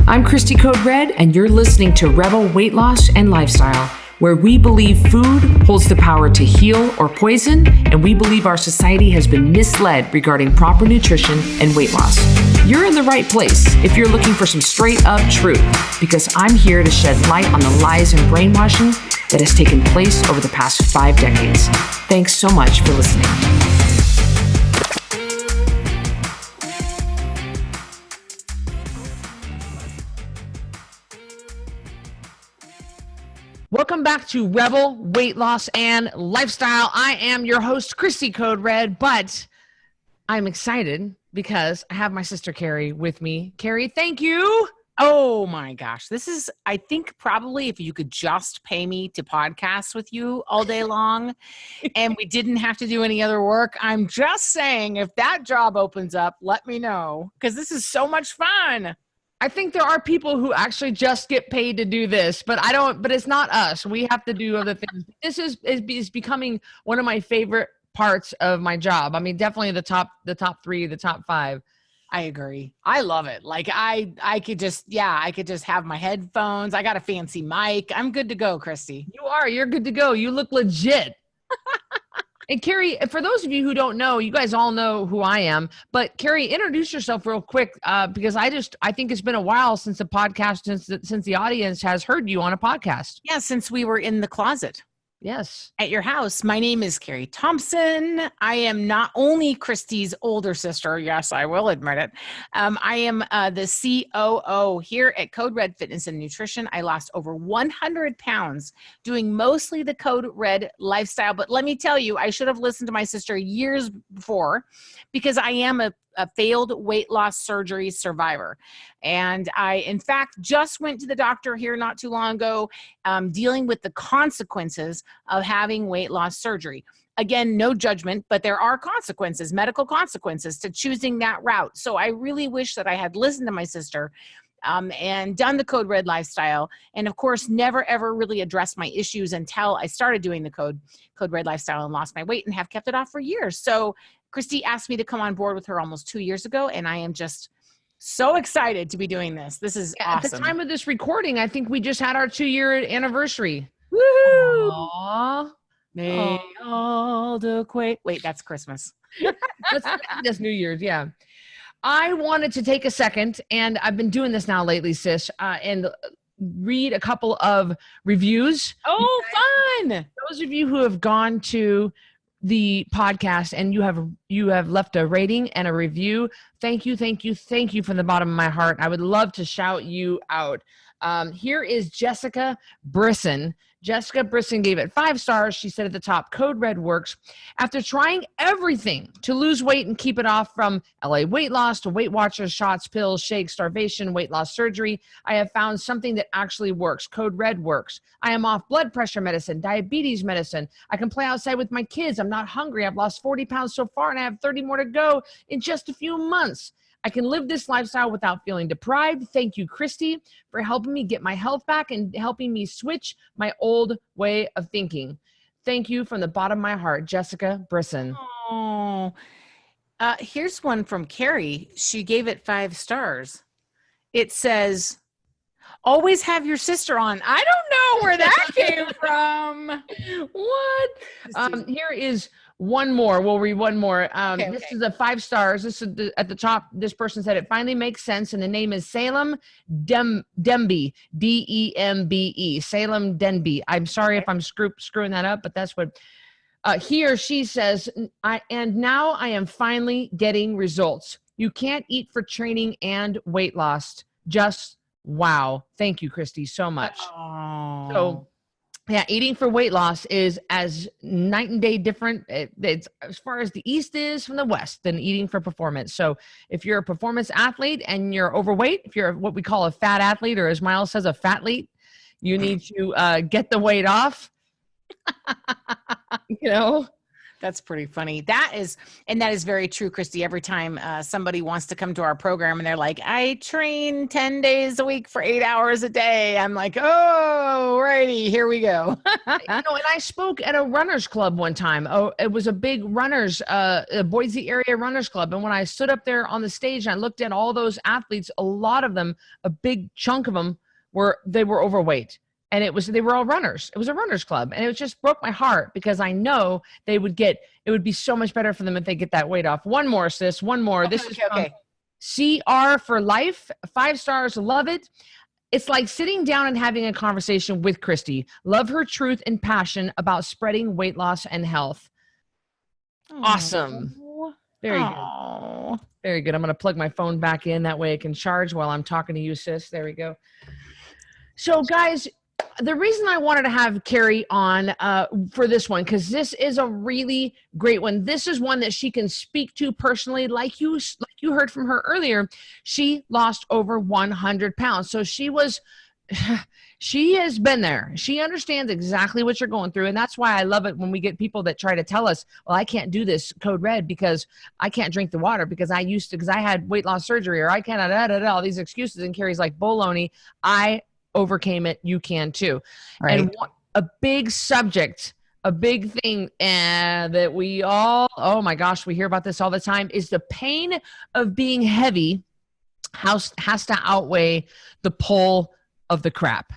I'm Christy Code Red, and you're listening to Rebel Weight Loss and Lifestyle, where we believe food holds the power to heal or poison, and we believe our society has been misled regarding proper nutrition and weight loss. You're in the right place if you're looking for some straight up truth, because I'm here to shed light on the lies and brainwashing that has taken place over the past 5 decades. Thanks so much for listening. Welcome back to Rebel Weight Loss and Lifestyle. I am your host, Christy Code Red, but I'm excited because I have my sister Carrie with me. Carrie, thank you. Oh my gosh. This is, I think probably if you could just pay me to podcast with you all day long and we didn't have to do any other work. I'm just saying, if that job opens up, let me know, because this is so much fun. I think there are people who actually just get paid to do this, but it's not us. We have to do other things. This is becoming one of my favorite parts of my job. I mean, definitely the top 3, the top 5. I agree. I love it. Like I could just have my headphones. I got a fancy mic. I'm good to go, Christy. You're good to go. You look legit. And Carrie, for those of you who don't know, you guys all know who I am, but Carrie, introduce yourself real quick, because I think it's been a while since the podcast, since the audience has heard you on a podcast. Yeah, since we were in the closet. Yes. At your house. My name is Carrie Thompson. I am not only Christy's older sister. Yes, I will admit it. I am the COO here at Code Red Fitness and Nutrition. I lost over 100 pounds doing mostly the Code Red lifestyle. But let me tell you, I should have listened to my sister years before, because I am a failed weight loss surgery survivor. And I, in fact, just went to the doctor here not too long ago, dealing with the consequences of having weight loss surgery. Again, no judgment, but there are consequences, medical consequences to choosing that route. So I really wish that I had listened to my sister and done the Code Red lifestyle. And of course, never, ever really addressed my issues until I started doing the Code Red lifestyle and lost my weight and have kept it off for years. So Christy asked me to come on board with her almost 2 years ago, and I am just so excited to be doing this. This is awesome. At the time of this recording, I think we just had our 2-year anniversary. Woohoo! Aww. May all the wait, that's Christmas. That's New Year's, yeah. I wanted to take a second, and I've been doing this now lately, sis, and read a couple of reviews. Oh, fun! Those of you who have gone to the podcast and you have left a rating and a review, thank you from the bottom of my heart. I would love to shout you out. Here is Jessica Brisson. Jessica Brisson gave it 5 stars. She said at the top, Code Red works. After trying everything to lose weight and keep it off, from LA weight loss to Weight Watchers, shots, pills, shakes, starvation, weight loss surgery, I have found something that actually works. Code Red works. I am off blood pressure medicine, diabetes medicine. I can play outside with my kids. I'm not hungry. I've lost 40 pounds so far, and I have 30 more to go in just a few months. I can live this lifestyle without feeling deprived. Thank you, Christy, for helping me get my health back and helping me switch my old way of thinking. Thank you from the bottom of my heart, Jessica Brisson. Oh, here's one from Carrie. She gave it 5 stars. It says, always have your sister on. I don't know where that came from. What? Here is one more. We'll read one more. This is a 5 stars. This is at the top. This person said it finally makes sense, and the name is Salem Dembe, D-E-M-B-E. Salem Denby. I'm sorry if I'm screwing that up, but that's what. He or she says, and now I am finally getting results. You can't eat for training and weight loss. Just wow. Thank you, Christy, so much. Oh. So, yeah, eating for weight loss is as night and day different. It's as far as the East is from the West than eating for performance. So if you're a performance athlete and you're overweight, if you're what we call a fat athlete, or as Miles says, a fatleat, you need to get the weight off. You know, That's pretty funny. That is very true, Christy. Every time somebody wants to come to our program and they're like, I train 10 days a week for 8 hours a day. I'm like, oh, righty, here we go. And I spoke at a runners club one time. Oh, it was a big runners, a Boise area runners club. And when I stood up there on the stage and I looked at all those athletes, a lot of them, a big chunk of them were overweight. And they were all runners. It was a runners club. And it just broke my heart because I know it would be so much better for them if they get that weight off. One more, sis, one more. Okay, this is CR for life. 5 stars. Love it. It's like sitting down and having a conversation with Christy. Love her truth and passion about spreading weight loss and health. Awesome. Very good. Very good. I'm going to plug my phone back in. That way it can charge while I'm talking to you, sis. There we go. So guys, the reason I wanted to have Carrie on for this one, because this is a really great one. This is one that she can speak to personally. Like you heard from her earlier, she lost over 100 pounds. So she has been there. She understands exactly what you're going through. And that's why I love it when we get people that try to tell us, well, I can't do this Code Red because I can't drink the water because I had weight loss surgery, or I cannot, all these excuses. And Carrie's like, baloney, I overcame it. You can too. Right. And a big subject, a big thing that we all, oh my gosh, we hear about this all the time, is the pain of being heavy has to outweigh the pull of the crap.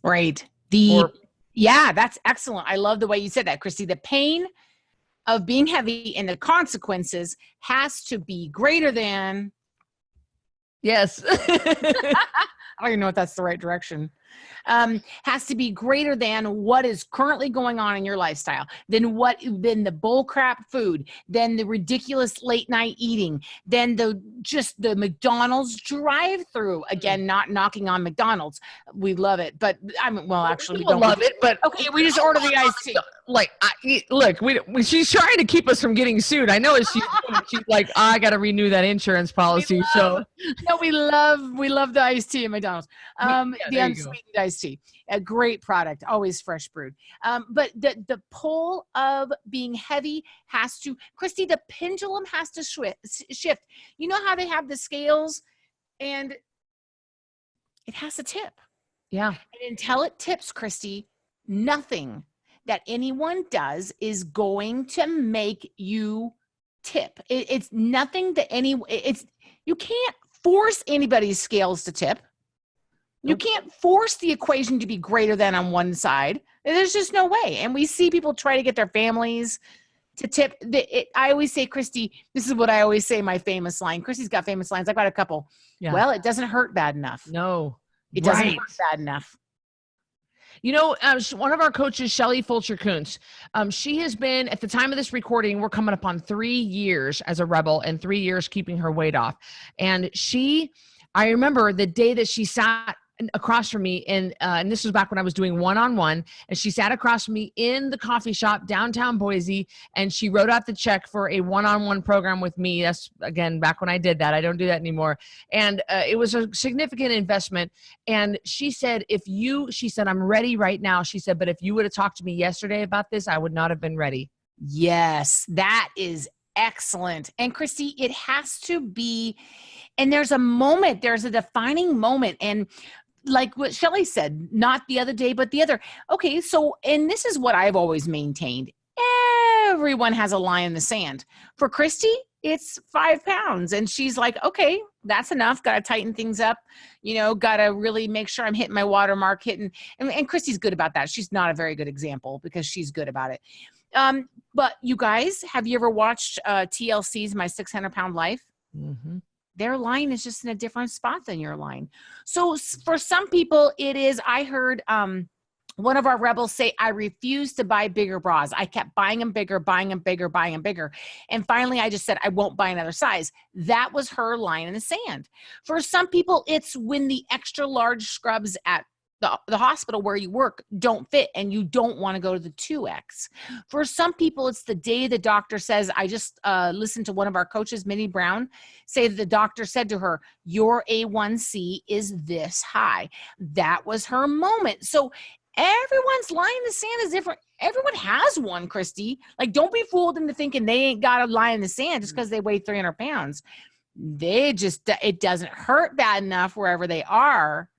Right. Yeah, that's excellent. I love the way you said that, Christy. The pain of being heavy and the consequences has to be greater than. Yes. I don't even know if that's the right direction. Has to be greater than what is currently going on in your lifestyle, than the bull crap food, than the ridiculous late night eating, than the McDonald's drive through. Again, not knocking on McDonald's. We love it, but actually we don't love it, but okay, we just order the iced tea. Like, she's trying to keep us from getting sued. I know she's like, I got to renew that insurance policy. We love the iced tea at McDonald's. The unsweetened iced tea, a great product, always fresh brewed. But the pull of being heavy has to, Christy, the pendulum has to shift. You know how they have the scales and it has to tip. Yeah. And until it tips, Christy, nothing that anyone does is going to make you tip. It's nothing that you can't force anybody's scales to tip. You can't force the equation to be greater than on one side. There's just no way. And we see people try to get their families to tip. I always say, Christy, this is what I always say, my famous line. Christy's got famous lines. I've got a couple. Yeah. Well, it doesn't hurt bad enough. No. It doesn't hurt bad enough. One of our coaches, Shelly Fulcher-Kuntz, she has been, at the time of this recording, we're coming up on 3 years as a rebel and 3 years keeping her weight off. And I remember the day that she sat across from me and this was back when I was doing one-on-one, and she sat across from me in the coffee shop downtown Boise, and she wrote out the check for a one-on-one program with me. That's, again, back when I did that. I don't do that anymore. And it was a significant investment. And she said, I'm ready right now. She said, but if you would have talked to me yesterday about this, I would not have been ready. Yes, that is excellent. And Christy, it has to be, and there's a defining moment. And like what Shelly said, not the other day, but the other. Okay, so, and this is what I've always maintained. Everyone has a line in the sand. For Christy, it's 5 pounds. And she's like, okay, that's enough. Got to tighten things up. Got to really make sure I'm hitting my watermark, and Christy's good about that. She's not a very good example because she's good about it. But you guys, have you ever watched TLC's My 600 Pound Life? Mm-hmm. Their line is just in a different spot than your line. So for some people, it is, I heard one of our rebels say, I refuse to buy bigger bras. I kept buying them bigger. And finally, I just said, I won't buy another size. That was her line in the sand. For some people, it's when the extra large scrubs at the hospital where you work don't fit and you don't want to go to the 2X. For some people, it's the day the doctor says, I just listened to one of our coaches, Minnie Brown, say that the doctor said to her, your A1C is this high. That was her moment. So everyone's line in the sand is different. Everyone has one, Christy. Like, don't be fooled into thinking they ain't got a line in the sand just because they weigh 300 pounds. It doesn't hurt bad enough wherever they are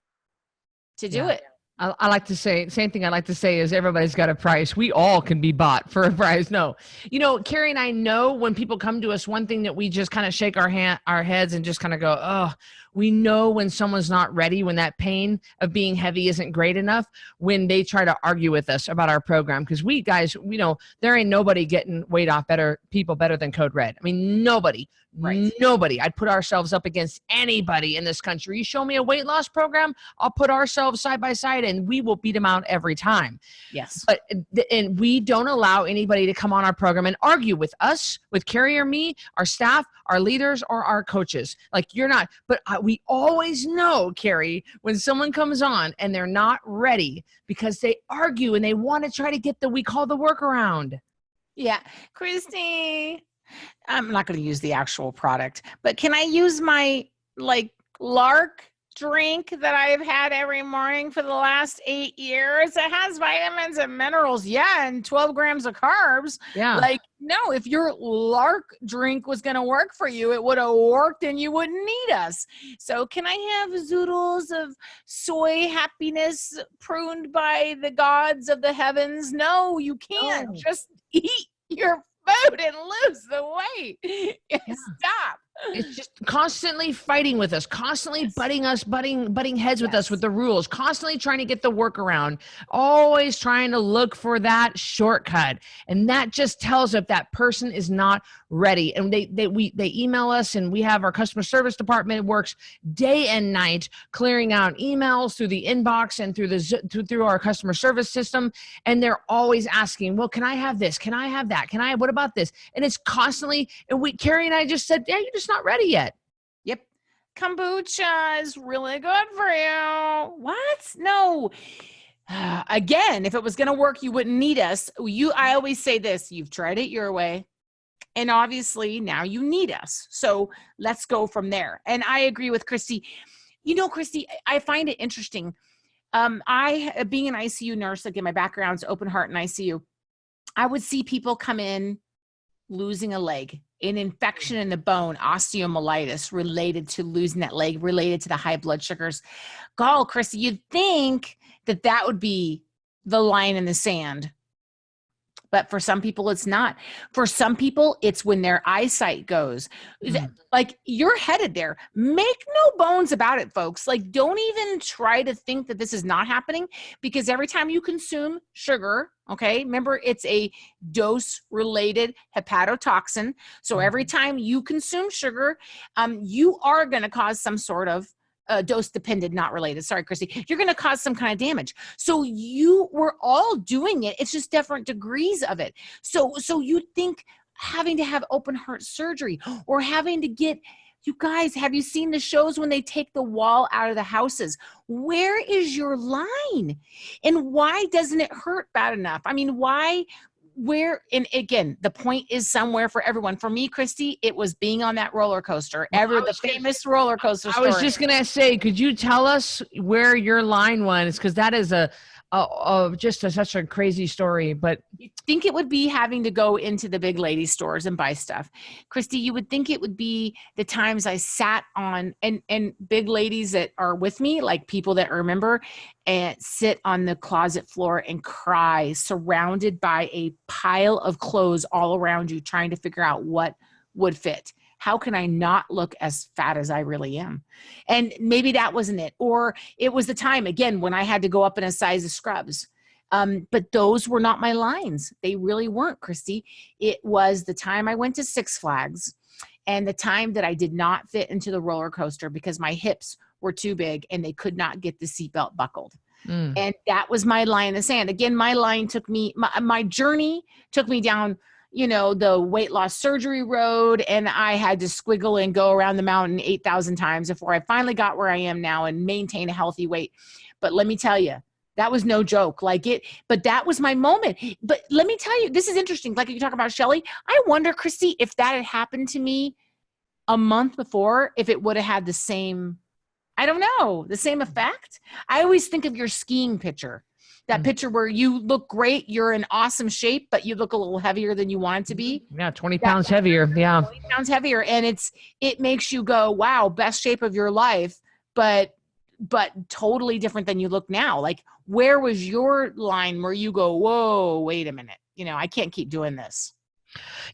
to do it. I like to say, same thing I like to say is everybody's got a price. We all can be bought for a price. No, Carrie and I know when people come to us, one thing that we just kind of shake our heads and just kind of go, oh, we know when someone's not ready, when that pain of being heavy isn't great enough, when they try to argue with us about our program. Because we guys, there ain't nobody getting weight off people better than Code Red. I mean, nobody. Right. Nobody. I'd put ourselves up against anybody in this country. You show me a weight loss program, I'll put ourselves side by side and we will beat them out every time. Yes. And we don't allow anybody to come on our program and argue with us, with Carrie or me, our staff, our leaders, or our coaches. Like, you're not, but we always know, Carrie, when someone comes on and they're not ready because they argue and they want to try to get we call the workaround. Yeah. Christy, I'm not going to use the actual product, but can I use my Lark drink that I've had every morning for the last 8 years? It has vitamins and minerals. Yeah. And 12 grams of carbs. Yeah. No, if your Lark drink was going to work for you, it would have worked and you wouldn't need us. So can I have zoodles of soy happiness pruned by the gods of the heavens? No, you can't. Just eat your food and lose the weight. Stop. It's just constantly fighting with us, constantly butting heads with us with the rules, constantly trying to get the workaround, always trying to look for that shortcut. And that just tells if that person is not ready. And they email us, and we have our customer service department works day and night clearing out emails through the inbox and through our customer service system. And they're always asking, well, can I have this? Can I have that? What about this? And it's constantly, and Carrie and I just said, yeah, you're just not ready yet. Yep. Kombucha is really good for you. What? No. Again, if it was going to work, you wouldn't need us. I always say this, you've tried it your way. And obviously now you need us. So let's go from there. And I agree with Christy. Christy, I find it interesting. I, being an ICU nurse, again, my background's open heart and ICU, I would see people come in losing a leg, an infection in the bone, osteomyelitis related to losing that leg, related to the high blood sugars. God, Christy, you'd think that would be the line in the sand. But for some people, it's not. For some people, it's when their eyesight goes. You're headed there. Make no bones about it, folks. Don't even try to think that this is not happening, because every time you consume sugar, okay, remember, it's a dose-related hepatotoxin. So every time you consume sugar, you are going to cause some sort of dose dependent, not related. Sorry, Christy. You're going to cause some kind of damage. So we're all doing it. It's just different degrees of it. So you think having to have open heart surgery or having to you guys, have you seen the shows when they take the wall out of the houses? Where is your line? And why doesn't it hurt bad enough? I mean, and again, the point is somewhere for everyone. For me, Christy, it was being on that roller coaster, the famous roller coaster story. I was just going to say, could you tell us where your line was? Because that is such a crazy story. But you'd think it would be having to go into the big lady stores and buy stuff. Christy, you would think it would be the times I sat on, and big ladies that are with me, like people that remember, and sit on the closet floor and cry, surrounded by a pile of clothes all around you, trying to figure out what would fit. How can I not look as fat as I really am? And maybe that wasn't it. Or it was the time, again, when I had to go up in a size of scrubs. But those were not my lines. They really weren't, Christy. It was the time I went to Six Flags and the time that I did not fit into the roller coaster because my hips were too big and they could not get the seatbelt buckled. And that was my line in the sand. Again, my journey took me down the weight loss surgery road, and I had to squiggle and go around the mountain 8,000 times before I finally got where I am now and maintain a healthy weight. But let me tell you, that was no joke. But that was my moment. But let me tell you, this is interesting. Like you talk about Shelly, I wonder, Christy, if that had happened to me a month before, if it would have had the same effect. I always think of your skiing picture. That picture where you look great, you're in awesome shape, but you look a little heavier than you want to be. Yeah, 20 pounds heavier. Yeah. 20 pounds heavier. And it makes you go, wow, best shape of your life, but totally different than you look now. Like, where was your line where you go, whoa, wait a minute, I can't keep doing this?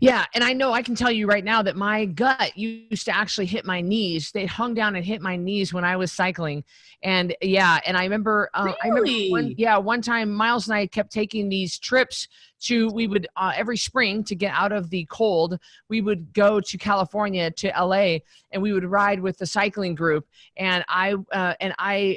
Yeah. And I know I can tell you right now that my gut used to actually hit my knees. They hung down and hit my knees when I was cycling. And yeah. And I remember, Really? one time Miles and I kept taking these trips we would, every spring to get out of the cold, we would go to California, to LA, and we would ride with the cycling group. And I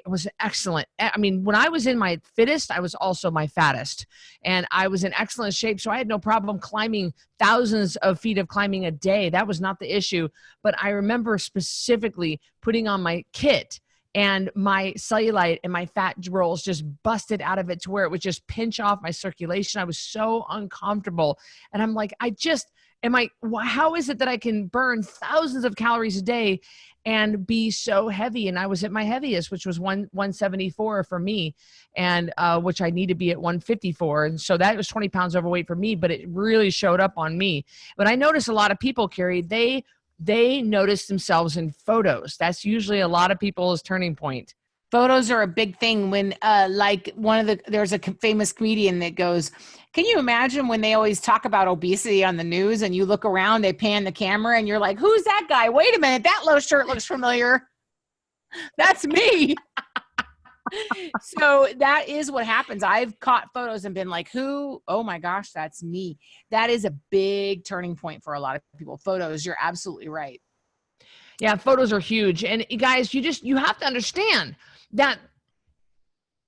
was excellent. I mean, when I was in my fittest, I was also my fattest, and I was in excellent shape. So I had no problem climbing thousands of feet of climbing a day. That was not the issue. But I remember specifically putting on my kit, and my cellulite and my fat rolls just busted out of it to where it would just pinch off my circulation. I was so uncomfortable. And I'm like, how is it that I can burn thousands of calories a day and be so heavy? And I was at my heaviest, which was 174 for me, and which I need to be at 154. And so that was 20 pounds overweight for me, but it really showed up on me. But I noticed a lot of people, Carrie, they notice themselves in photos. That's usually a lot of people's turning point. Photos are a big thing when, there's a famous comedian that goes, can you imagine when they always talk about obesity on the news and you look around, they pan the camera and you're like, who's that guy? Wait a minute. That low shirt looks familiar. That's me. So that is what happens. I've caught photos and been like, who? Oh my gosh, that's me. That is a big turning point for a lot of people. Photos, you're absolutely right. Yeah, photos are huge. And guys, you have to understand that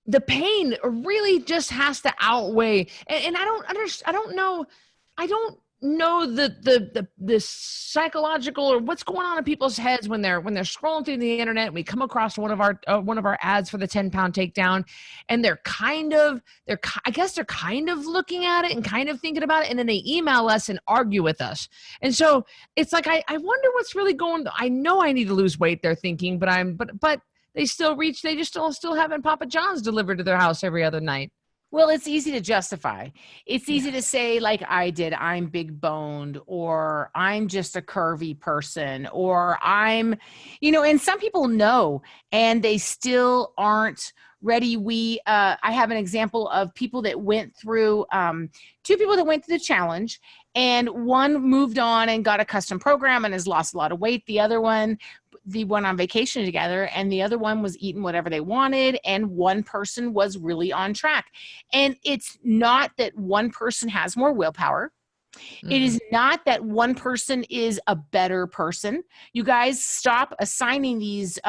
the pain really just has to outweigh. And I don't know the psychological or what's going on in people's heads when they're scrolling through the internet, and we come across one of our ads for the 10-pound takedown, and they're kind of looking at it and kind of thinking about it, and then they email us and argue with us. And so it's like, I wonder what's really going on. I know I need to lose weight, they're thinking, but they just still having Papa John's delivered to their house every other night. Well, it's easy to justify. It's easy to say, like I did, I'm big boned, or I'm just a curvy person, or I'm, and some people know and they still aren't ready. I have an example of people that went through, two people that went through the challenge, and one moved on and got a custom program and has lost a lot of weight. The other one, they went on vacation together, and the other one was eating whatever they wanted, and one person was really on track. And it's not that one person has more willpower. It is not that one person is a better person. You guys stop assigning these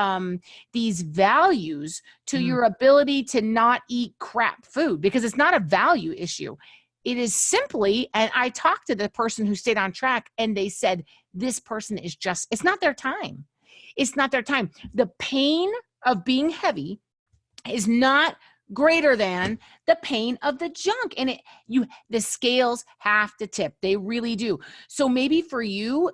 values to your ability to not eat crap food, because it's not a value issue. It is simply, and I talked to the person who stayed on track, and they said, this person it's not their time. It's not their time. The pain of being heavy is not greater than the pain of the junk. And the scales have to tip. They really do. So maybe for you,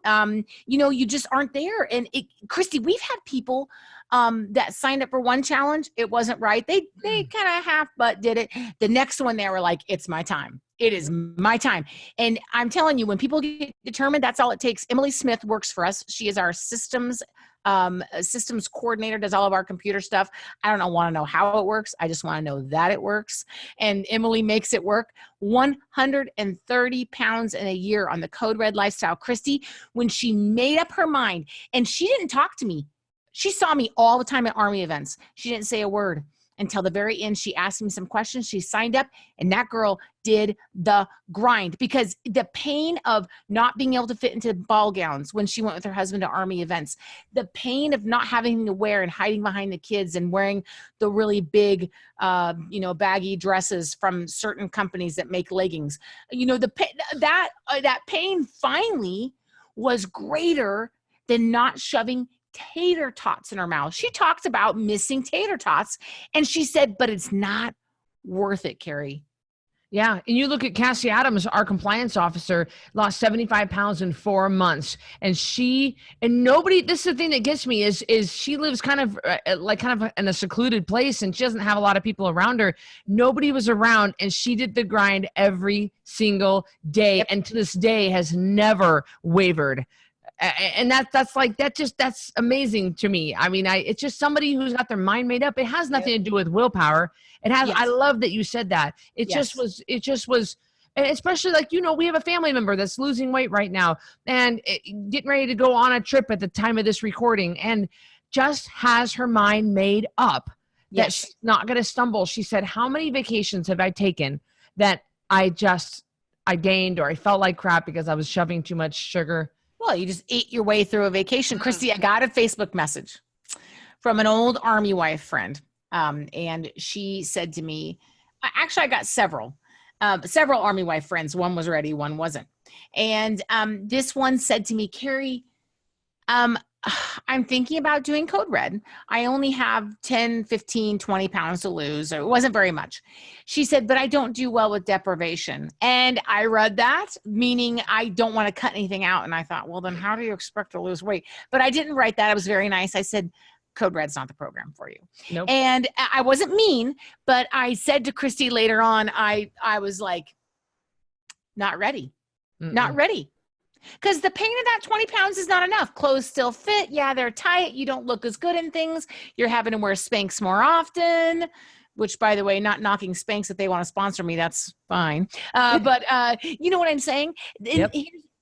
you just aren't there. And Christy, we've had people that signed up for one challenge. It wasn't right. They kind of half but did it. The next one, they were like, it's my time. It is my time. And I'm telling you, when people get determined, that's all it takes. Emily Smith works for us. She is our systems coordinator, does all of our computer stuff. I don't want to know how it works. I just want to know that it works. And Emily makes it work. 130 pounds in a year on the Code Red lifestyle. Christy, when she made up her mind, and she didn't talk to me. She saw me all the time at Army events. She didn't say a word until the very end. She asked me some questions. She signed up, and that girl did the grind, because the pain of not being able to fit into ball gowns when she went with her husband to Army events, the pain of not having to wear and hiding behind the kids and wearing the really big, baggy dresses from certain companies that make leggings, that pain finally was greater than not shoving tater tots in her mouth. She talked about missing tater tots, and she said, but it's not worth it, Carrie. Yeah. And you look at Cassie Adams, our compliance officer, lost 75 pounds in 4 months. And nobody, this is the thing that gets me is she lives kind of in a secluded place and she doesn't have a lot of people around her. Nobody was around and she did the grind every single day. Yep. And to this day has never wavered. And that's amazing to me. I mean, it's just somebody who's got their mind made up. It has nothing to do with willpower. It has, Yes. I love that you said that. It just was, and especially like, we have a family member that's losing weight right now and getting ready to go on a trip at the time of this recording and just has her mind made up that she's not going to stumble. She said, how many vacations have I taken that I gained or I felt like crap because I was shoving too much sugar? Well, you just ate your way through a vacation. Christy, I got a Facebook message from an old Army wife friend. And she said to me, actually, I got several Army wife friends. One was ready, one wasn't. And this one said to me, Carrie, I'm thinking about doing Code Red. I only have 10, 15, 20 pounds to lose. So it wasn't very much. She said, but I don't do well with deprivation. And I read that, meaning I don't want to cut anything out. And I thought, well, then how do you expect to lose weight? But I didn't write that. It was very nice. I said, Code Red's not the program for you. Nope. And I wasn't mean, but I said to Christy later on, I was like, not ready. Not ready. Because the pain of that 20 pounds is not enough. Clothes still fit. Yeah, they're tight. You don't look as good in things. You're having to wear Spanx more often, which, by the way, not knocking Spanx if they want to sponsor me. That's fine. But you know what I'm saying? Yep.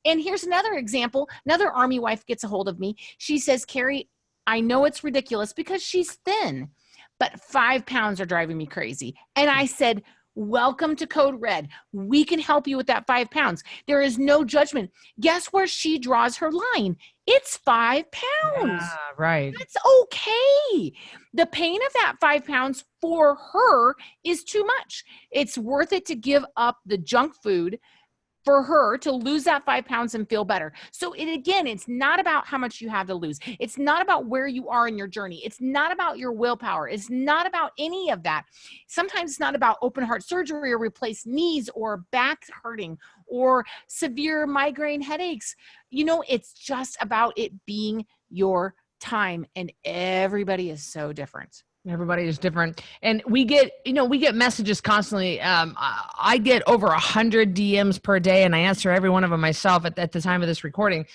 And here's another example. Another Army wife gets a hold of me. She says, Carrie, I know it's ridiculous because she's thin, but 5 pounds are driving me crazy. And I said, welcome to Code Red. We can help you with that 5 pounds. There is no judgment. Guess where she draws her line? It's 5 pounds. Yeah, right. That's okay. The pain of that 5 pounds for her is too much. It's worth it to give up the junk food for her to lose that 5 pounds and feel better. So it's not about how much you have to lose. It's not about where you are in your journey. It's not about your willpower. It's not about any of that. Sometimes it's not about open heart surgery or replaced knees or back hurting or severe migraine headaches. It's just about it being your time, and everybody is so different. Everybody is different. And we get messages constantly. I get over 100 DMs per day and I answer every one of them myself at the time of this recording.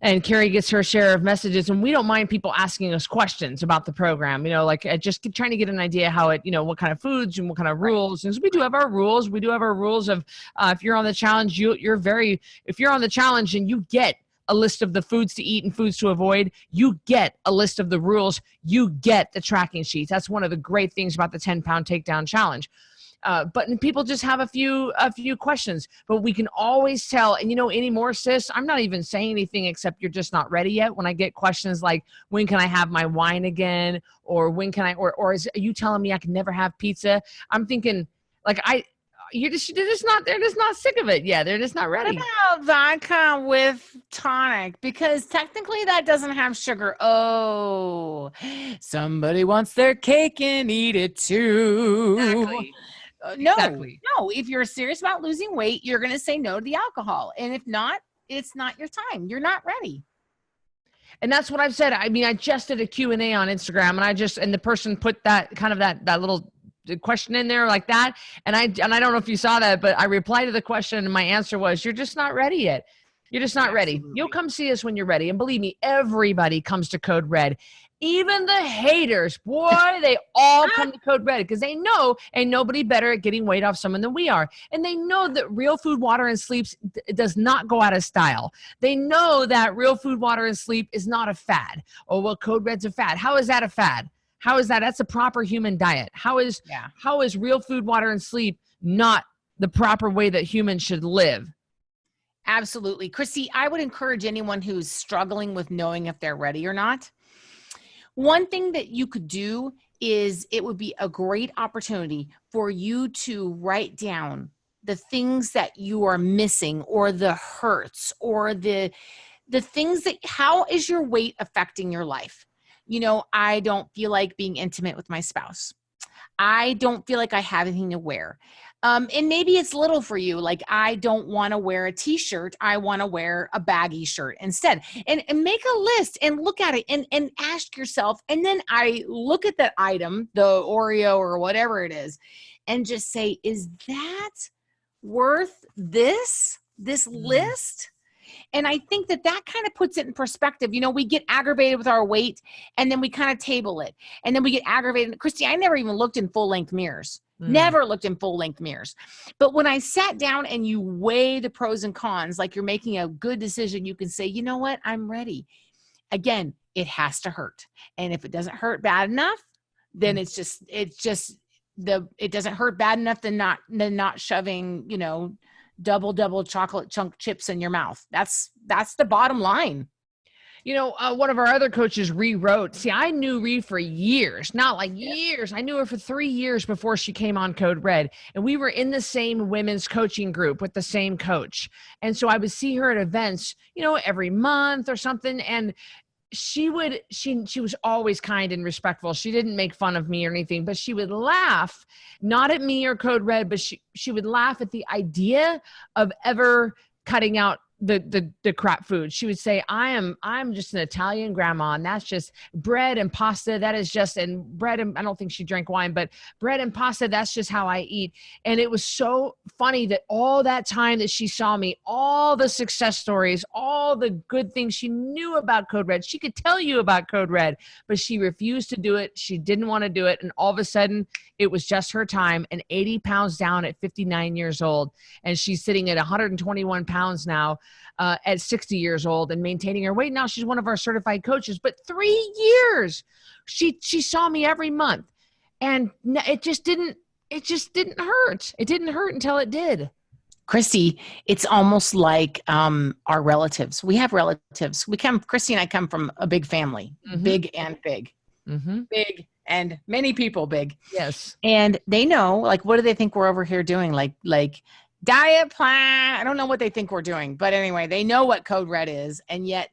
And Carrie gets her share of messages, and we don't mind people asking us questions about the program, just trying to get an idea how it, what kind of foods and what kind of rules. And so we do have our rules. We do have our rules of if you're on the challenge, if you're on the challenge and you get a list of the foods to eat and foods to avoid, you get a list of the rules, you get the tracking sheets. That's one of the great things about the 10-pound takedown challenge. But people just have a few questions, but we can always tell. And anymore, sis, I'm not even saying anything except you're just not ready yet. When I get questions like, when can I have my wine again? Or when can are you telling me I can never have pizza? I'm thinking they're just not sick of it. Yeah, they're just not ready. What about vodka with tonic? Because technically that doesn't have sugar. Oh, somebody wants their cake and eat it too. Exactly. No. If you're serious about losing weight, you're going to say no to the alcohol. And if not, it's not your time. You're not ready. And that's what I've said. I mean, I just did a Q&A on Instagram, and the person put that kind of that little question in there like that. And I don't know if you saw that, but I replied to the question and my answer was, you're just not ready yet. You're just not ready. You'll come see us when you're ready. And believe me, everybody comes to Code Red. Even the haters, boy, they all come to Code Red because they know ain't nobody better at getting weight off someone than we are. And they know that real food, water, and sleep does not go out of style. They know that real food, water, and sleep is not a fad. Oh, well, Code Red's a fad. How is that a fad? How is that? That's a proper human diet. How is real food, water, and sleep not the proper way that humans should live? Absolutely. Christy, I would encourage anyone who's struggling with knowing if they're ready or not. One thing that you could do is it would be a great opportunity for you to write down the things that you are missing or the hurts or the things that, how is your weight affecting your life? I don't feel like being intimate with my spouse. I don't feel like I have anything to wear. And maybe it's little for you. Like, I don't want to wear a t-shirt. I want to wear a baggy shirt instead. And make a list and look at it and ask yourself. And then I look at that item, the Oreo or whatever it is, and just say, is that worth this list? And I think that kind of puts it in perspective. You know, we get aggravated with our weight and then we kind of table it. And then we get aggravated. Christy, I never even looked in full length mirrors. Never looked in full length mirrors. But when I sat down and you weigh the pros and cons, like you're making a good decision, you can say, you know what, I'm ready. Again, it has to hurt. And if it doesn't hurt bad enough, then it doesn't hurt bad enough than not shoving, you know, double chocolate chunk chips in your mouth. That's the bottom line. You know, one of our other coaches rewrote. See, I knew Ree for years, not like years. I knew her for 3 years before she came on Code Red. And we were in the same women's coaching group with the same coach. And so I would see her at events, you know, every month or something. And she was always kind and respectful. She didn't make fun of me or anything, but she would laugh, not at me or Code Red, but she would laugh at the idea of ever cutting out the crap food. She would say, I'm just an Italian grandma, and that's just bread and pasta. That is just, and bread, and I don't think she drank wine, but bread and pasta, that's just how I eat. And it was so funny that all that time that she saw me, all the success stories, all the good things she knew about Code Red, she could tell you about Code Red, but she refused to do it. She didn't want to do it. And all of a sudden it was just her time, and 80 pounds down at 59 years old. And she's sitting at 121 pounds now, at 60 years old, and maintaining her weight. Now she's one of our certified coaches, but 3 years she saw me every month, and it just didn't hurt. It didn't hurt until it did. Christy, it's almost like our relatives. We have relatives. Christy and I come from a big family, big and big, big and many people big. Yes. And they know, like, what do they think we're over here doing? Like diet plan. I don't know what they think we're doing, but anyway, they know what Code Red is. And yet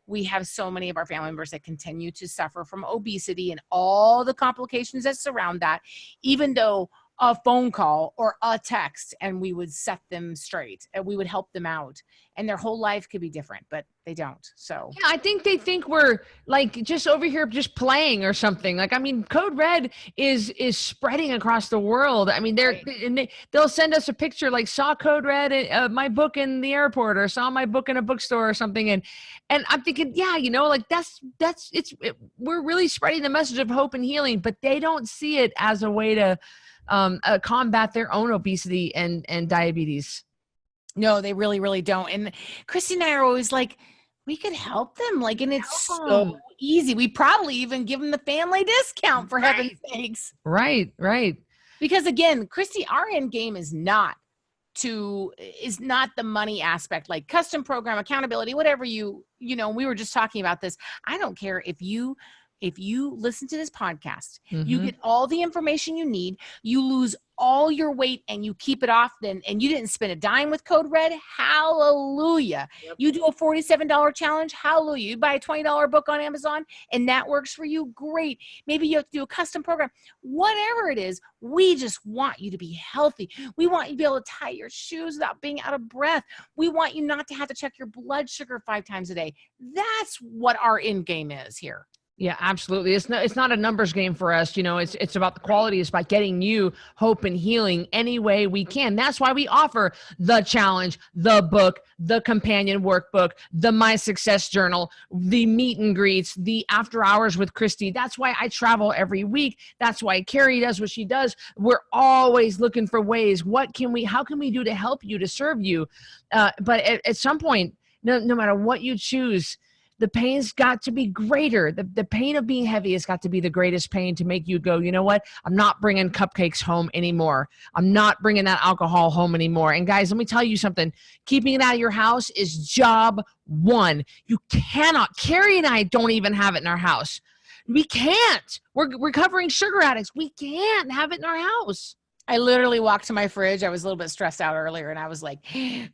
we have so many of our family members that continue to suffer from obesity and all the complications that surround that, even though a phone call or a text and we would set them straight and we would help them out, and their whole life could be different, but they don't. So yeah, I think they think we're like just over here just playing or something. Like, I mean, Code Red is spreading across the world. I mean, they'll send us a picture, like, saw Code Red, my book in the airport, or saw my book in a bookstore or something. And I'm thinking, yeah, you know, like we're really spreading the message of hope and healing, but they don't see it as a way to combat their own obesity and diabetes. No, they really, really don't. And Christy and I are always like, we could help them. Like, and it's so easy. We probably even give them the family discount, for heaven's sakes. Right. Because again, Christy, our end game is not the money aspect, like custom program, accountability, whatever you know, we were just talking about this. I don't care if you listen to this podcast, you get all the information you need, you lose all your weight and you keep it off, and you didn't spend a dime with Code Red. Hallelujah. Yep. You do a $47 challenge. Hallelujah. You buy a $20 book on Amazon and that works for you. Great. Maybe you have to do a custom program, whatever it is. We just want you to be healthy. We want you to be able to tie your shoes without being out of breath. We want you not to have to check your blood sugar 5 times a day. That's what our end game is here. Yeah, absolutely. It's not a numbers game for us. You know, it's about the quality. It's about getting you hope and healing any way we can. That's why we offer the challenge, the book, the companion workbook, the My Success Journal, the meet and greets, the after hours with Christy. That's why I travel every week. That's why Carrie does what she does. We're always looking for ways. How can we do to help you, to serve you? But at some point, no matter what you choose, the pain's got to be greater. The pain of being heavy has got to be the greatest pain to make you go, you know what? I'm not bringing cupcakes home anymore. I'm not bringing that alcohol home anymore. And guys, let me tell you something. Keeping it out of your house is job one. You cannot. Carrie and I don't even have it in our house. We can't. We're recovering sugar addicts. We can't have it in our house. I literally walked to my fridge. I was a little bit stressed out earlier, and I was like, and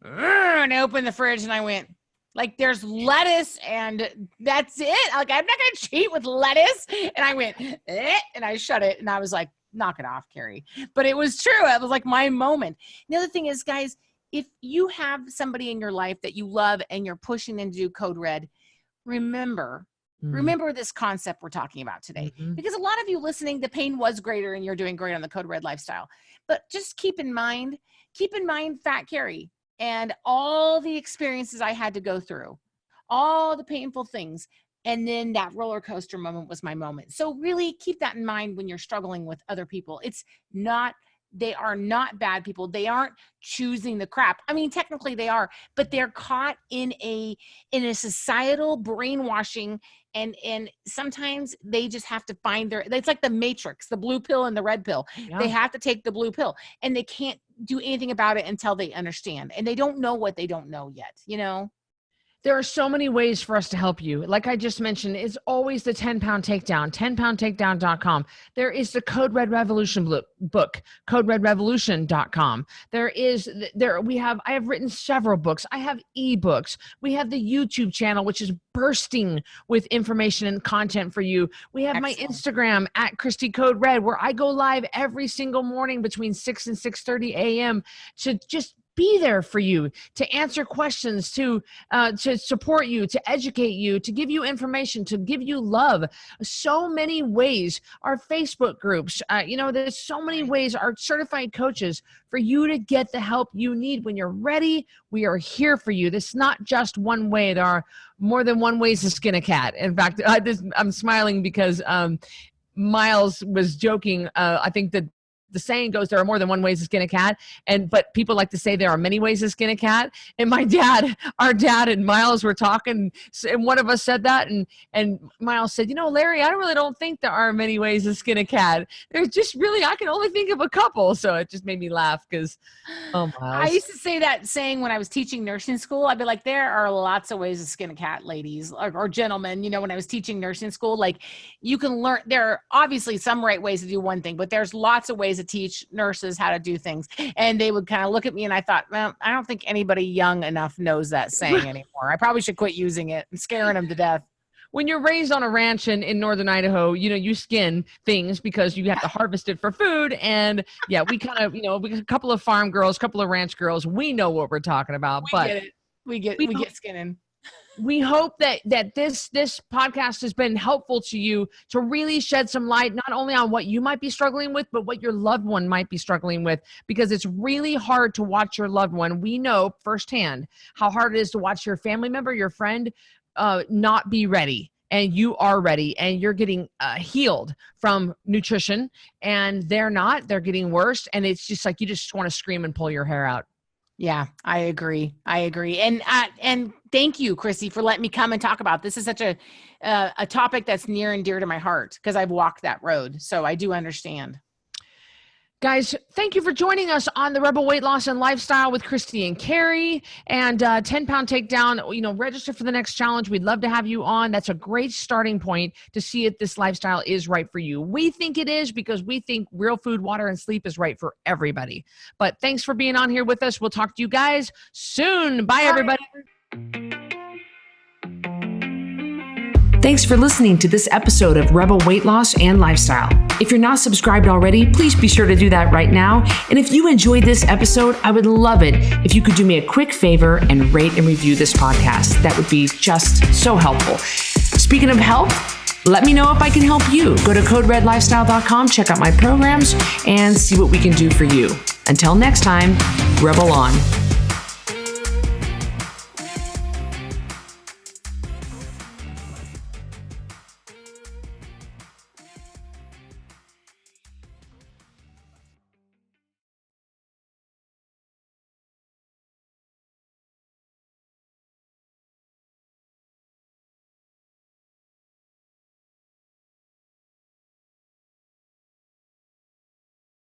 I opened the fridge and I went, like, there's lettuce and that's it. Like, I'm not going to cheat with lettuce. And I went, and I shut it. And I was like, knock it off, Carrie. But it was true. It was like my moment. The other thing is, guys, if you have somebody in your life that you love and you're pushing them to do Code Red, remember this concept we're talking about today. Because a lot of you listening, the pain was greater and you're doing great on the Code Red lifestyle. But just keep in mind Fat Carrie and all the experiences I had to go through, all the painful things. And then that roller coaster moment was my moment. So really keep that in mind when you're struggling with other people. They are not bad people. They aren't choosing the crap. I mean, technically they are, but they're caught in a societal brainwashing, and sometimes they just have to find it's like the Matrix, the blue pill and the red pill. Yeah. They have to take the blue pill, and they can't do anything about it until they understand, and they don't know what they don't know yet, you know? There are so many ways for us to help you. Like I just mentioned, it's always the 10-pound takedown, 10poundtakedown.com. There is the Code Red Revolution book, coderedrevolution.com. I have written several books. I have ebooks. We have the YouTube channel, which is bursting with information and content for you. We have my Instagram at Christy Code Red, where I go live every single morning between 6 and 6:30 a.m. to just be there for you, to answer questions, to support you, to educate you, to give you information, to give you love. So many ways. Our Facebook groups, there's so many ways. Our certified coaches for you to get the help you need when you're ready. We are here for you. This is not just one way. There are more than one ways to skin a cat. In fact, I'm smiling because Miles was joking. I think that the saying goes, there are more than one ways to skin a cat. But people like to say there are many ways to skin a cat. And our dad and Miles were talking, and one of us said that, and Miles said, Larry, I don't think there are many ways to skin a cat. There's just really, I can only think of a couple. So it just made me laugh because, Miles. I used to say that saying when I was teaching nursing school. I'd be like, there are lots of ways to skin a cat, ladies or gentlemen. When I was teaching nursing school, like you can learn, there are obviously some right ways to do one thing, but there's lots of ways to teach nurses how to do things. And they would kind of look at me, and I thought, well, I don't think anybody young enough knows that saying anymore. I probably should quit using it. I'm scaring them to death. When you're raised on a ranch in northern Idaho, you skin things because you have to harvest it for food. And yeah, we kind of, a couple of farm girls, a couple of ranch girls, we know what we're talking about. We get skinning. We hope that this podcast has been helpful to you to really shed some light, not only on what you might be struggling with, but what your loved one might be struggling with, because it's really hard to watch your loved one. We know firsthand how hard it is to watch your family member, your friend, not be ready. And you are ready, and you're getting healed from nutrition, and they're getting worse. And it's just like, you just want to scream and pull your hair out. Yeah, I agree. And thank you, Christy, for letting me come and talk about this. Is such a topic that's near and dear to my heart because I've walked that road. So I do understand. Guys, thank you for joining us on the Rebel Weight Loss and Lifestyle with Christy and Carrie, and 10-pound takedown. Register for the next challenge. We'd love to have you on. That's a great starting point to see if this lifestyle is right for you. We think it is because we think real food, water, and sleep is right for everybody. But thanks for being on here with us. We'll talk to you guys soon. Bye, everybody. Thanks for listening to this episode of Rebel Weight Loss and Lifestyle. If you're not subscribed already, please be sure to do that right now. And if you enjoyed this episode, I would love it if you could do me a quick favor and rate and review this podcast. That would be just so helpful. Speaking of help, let me know if I can help you. Go to coderedlifestyle.com, check out my programs, and see what we can do for you. Until next time, Rebel on.